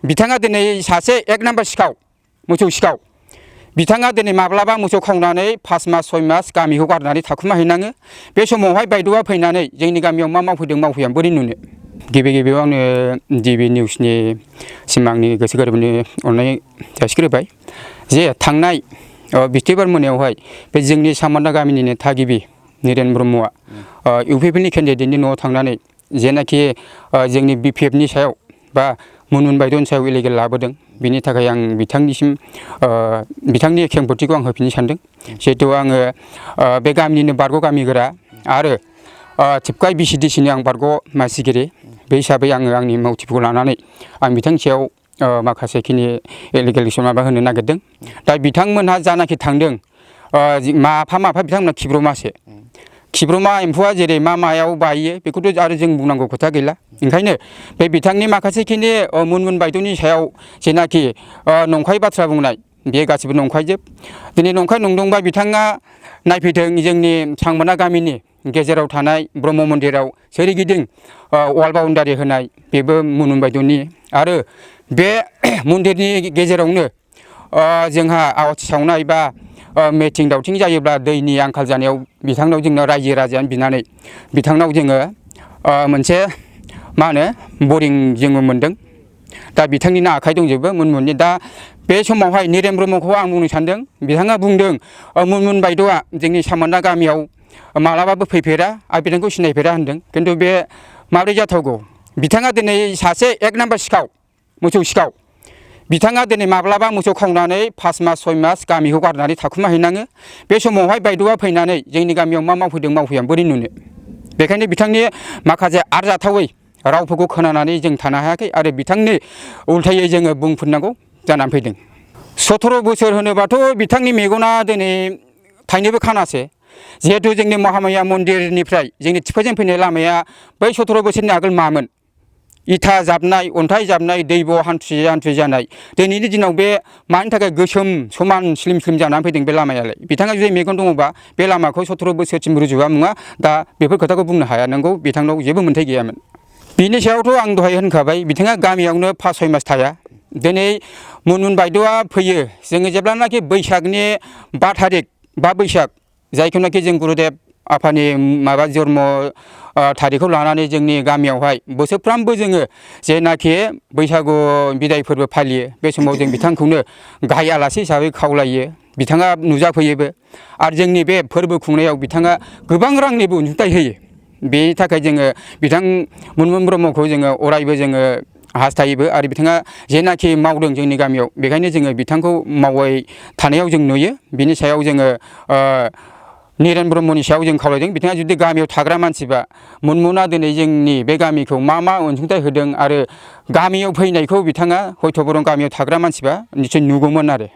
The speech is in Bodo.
बिथाङा दिनै सासे एक नाम्बार सिखाव मोसौ सिखाव बिथाङा दिनै माब्लाबा मोसौ खावनानै 5 मास 6 मास गामिखौ गारनानै थाखुमा हैनाङो बे समावहाय बायद'आ फैनानै जोंनि गामियाव मा मावफैदों मावफैया बोरै नुनो गिबियाव आङो DB निउसनि सिम आंनि गोसो गोरबोनि अननाय जासिग्रोबाय जे थांनाय बिस्थिबार मोनायावहाय बे जोंनि सामान्दा गामिनिनो थागिबि निरेन ब्रह्मआ UPPनि केन्डिडेटनि न'आव थांनानै जेनाखि जोंनि BPFनि सायाव बा मुनमुन बायद'नि सायाव इलिगेल लाबोदों बिनि थाखाय आं बिथांनिसिम बिथांनि खेंफोरथिखौ आं होफिननो सानदों जिहेतु आङो बे गामिनिनो बारग' गामिगोरा आरो थिपकाइ BCDCनि आं बारग' मासिगिरि बे हिसाबै आङो आंनि मावथिफोरखौ लानानै आं बिथांनि सायाव माखासेखिनि एलिगेसन माबा होनो नागिरदों दा बिथांमोनहा जानाखि थांदों माफा बिथांमोना खिब्रमा एम्फौआ जेरै मायाव बायो बेखौथ' आरो जों बुंनांगौ खोथा गैला ओंखायनो बे बिथांनि माखासेखिनि मुनमुन बायद'नि सायाव जेनाखि नंखाय बाथ्रा बुंनाय बे गासिबो नंखायजोब दिनै नंखाय नंदोंबा बिथाङा नायफैथों जोंनि सांमोना गामिनि गेजेराव थानाय ब्रह्म मन्दिराव सोरगिदिं वाल बाउन्डारि होनाय बेबो मुनमुन बायद'नि आरो बे मन्दिरनि गेजेरावनो जोंहा आवाथि सावनाय बा मिटिं दावथिं जायोब्ला दैनि आंखाल जानायाव बिथांनाव जोंनो रायजो राजानो बिनानै बिथांनाव जोङो मोनसे मा होनो बरिं जोङो मोनदों दा बिथांनिनो आखाइ दंजोबो मुनमुननि दा बे समावहाय निरेन ब्रह्मखौ आं बुंनो सानदों बिथाङा बुंदों मुनमुन बायद'आ जोंनि सामान्दा गामियाव मालाबाबो फैफेरा आरो बिथांखौ सिनायफेरा होनदों खिन्थु बे माबोरै जाथावगौ बिथाङा दिनै सासे एक नाम्बार सिखाव मोसौ सिखाव बिथाङा दिनै माब्लाबा मोसौ खावनानै 5 मास 6 मास गामिखौ गारनानै थाखुमा हैनाङो बे समावहाय बायद'आ फैनानै जोंनि गामियाव मा मावफैदों मावफैया बोरै नुनो बेखायनो बिथांनि माखासे आरजाथावै रावफोरखौ खोनानानै जों थानो हायाखै आरो बिथांनि उल्थायै जोङो बुंफिननांगौ जानानै फैदों 17 बोसोर होनोबाथ' बिथांनि मेगना दिनै थाइनैबो खानासो जिहेथु जोंनि महामाया मन्दिरनिफ्राय जोंनि थिफाजों फैनाय लामाया बै 17 बोसोरनि आगोल मामोन इथा जाबनाय अन्थाइ जाबनाय दैब' हान्थुसे जानाय दिनैनि दिनाव बे मानि थाखाय गोसोम समान स्लिम जानानै फैदों बे लामायालाय बिथाङा जुदि मेगन दङबा बे लामाखौ 17 बोसोरसिम रुजुआ मुङा दा बेफोर खोथाखौ बुंनो हाया नंगौ बिथांनाव जेबो मोन्थाइ गैयामोन बिनि सायावथ' आं दहाय होनखाबाय बिथाङा गामियावनो 5-6 मास थाया दिनै मुनमुन बायद'आ फैयो जोङो जेब्लानाखि बैसागनि 5 थारिख बा बैसाग जायखौनाखि जों गुरुदेब आफानि माबा जन्म थारिखखौ लानानै जोंनि गामियावहाय बोसोरफ्रामबो जोङो जेनाखि बैसागु बिदाय फोरबो फालियो बे समाव जों बिथांखौनो गाहाय आलासि हिसाबै खावलायो बिथाङा नुजाफैयोबो आरो जोंनि बे फोरबो खुंनायाव बिथाङा गोबां रांनिबो अनसुंथाइ होयो बेनि थाखाय जोङो बिथां मुनमुन ब्रह्मखौ जोङो अरायबो जोङो हास्थायोबो आरो बिथाङा जेनाखि मावदों जोंनि गामियाव बेखायनो जोङो बिथांखौ मावबाय थानायाव जों नुयो बिनि सायाव जोङो निरेन ब्रह्मनि सायाव जों खावलायदों बिथाङा जुदि गामियाव थाग्रा मानसिबा मुनमुना दिनै जोंनि बे गामिखौ मा अनसुंथाइ होदों आरो गामियाव फैनायखौ बिथाङा हयथ' बरं गामियाव थाग्रा मानसिबा निसय नुगौमोन आरो